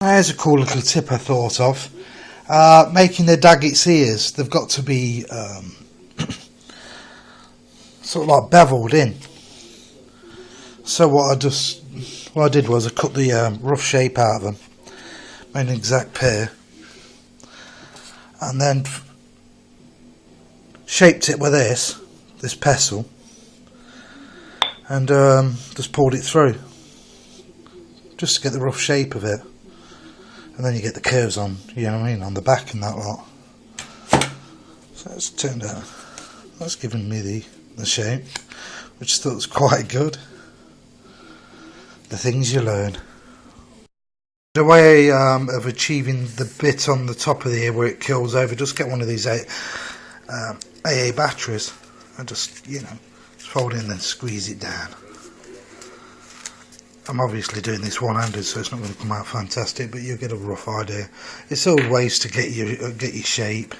Here's a cool little tip I thought of. Making the daggett's ears, they've got to be sort of like beveled in. So what I did was I cut the rough shape out of them, made an exact pair, and then shaped it with this pestle, and just pulled it through, just to get the rough shape of it. And then you get the curves on, you know what I mean, on the back and that lot. So it's turned out, that's given me the shape, which I thought was quite good. The things you learn. The way of achieving the bit on the top of the ear where it curls over, just get one of these AA batteries and just, you know, fold it in and squeeze it down. I'm obviously doing this one-handed, so it's not going to come out fantastic, but you'll get a rough idea. It's all ways to get your shape,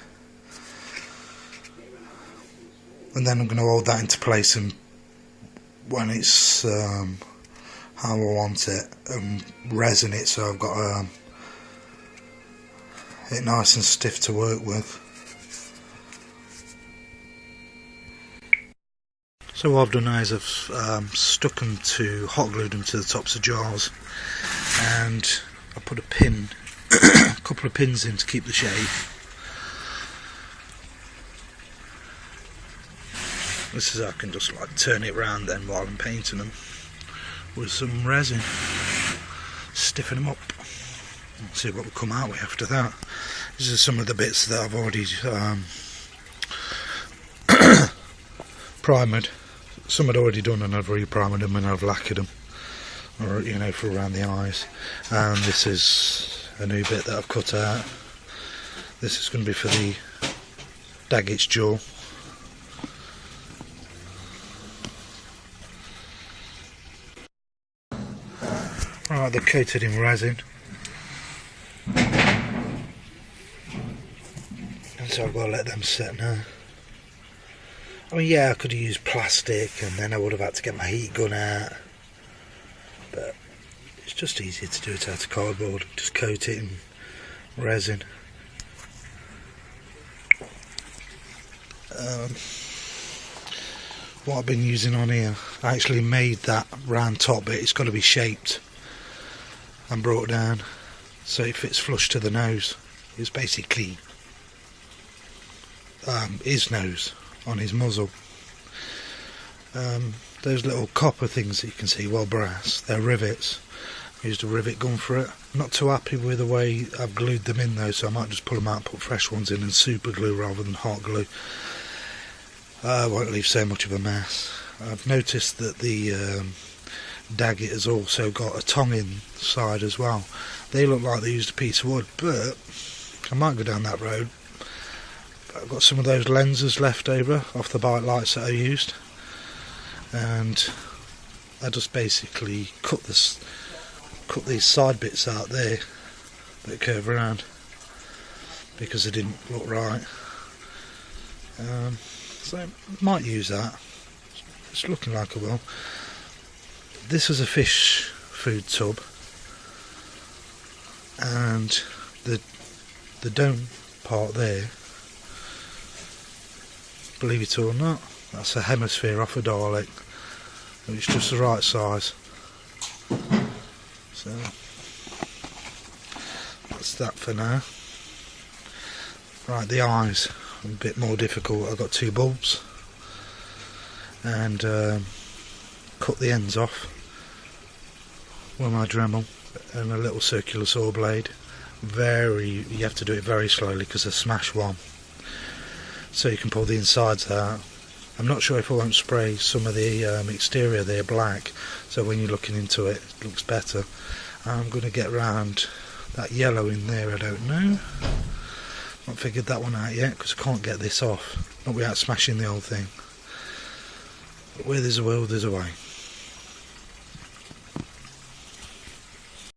and then I'm going to hold that into place, and when it's how I want it, resin it so I've got it nice and stiff to work with. So what I've done now is I've stuck them to, hot glued them to the tops of jars, and I put a pin, a couple of pins in to keep the shape. This is how I can just like turn it round then while I'm painting them with some resin, stiffen them up, and see what will come out with after that. These are some of the bits that I've already primered. Some I'd already done and I've re-primered them and I've lacquered them, or you know, for around the eyes. And this is a new bit that I've cut out. This is going to be for the daggett's jaw. Right, they're coated in resin, and so I've got to let them set now. I mean, yeah, I could have used plastic and then I would have had to get my heat gun out, but it's just easier to do it out of cardboard. Just coat it in resin. What I've been using on here, I actually made that round top bit. It's got to be shaped and brought down so it fits flush to the nose. It's basically his nose on his muzzle. Those little copper things that you can see, well, brass, they're rivets. I used a rivet gun for it. I'm not too happy with the way I've glued them in though, so I might just pull them out and put fresh ones in and super glue rather than hot glue. I won't leave so much of a mess. I've noticed that the daggett has also got a tongue inside as well. They look like they used a piece of wood, but I might go down that road. I've got some of those lenses left over off the bike lights that I used, and I just basically cut these side bits out there that curve around because they didn't look right. So I might use that. It's looking like I will. This was a fish food tub, and the dome part there, believe it or not, that's a hemisphere off a Dalek. It's just the right size. So that's that for now. Right, the eyes are a bit more difficult. I've got two bulbs and cut the ends off with my Dremel and a little circular saw blade. You have to do it very slowly because I smash one, so you can pull the insides out. I'm not sure if I won't spray some of the exterior there black, so when you're looking into it, it looks better. I'm going to get round that yellow in there, I don't know. Not figured that one out yet because I can't get this off, not without smashing the whole thing. But where there's a will, there's a way.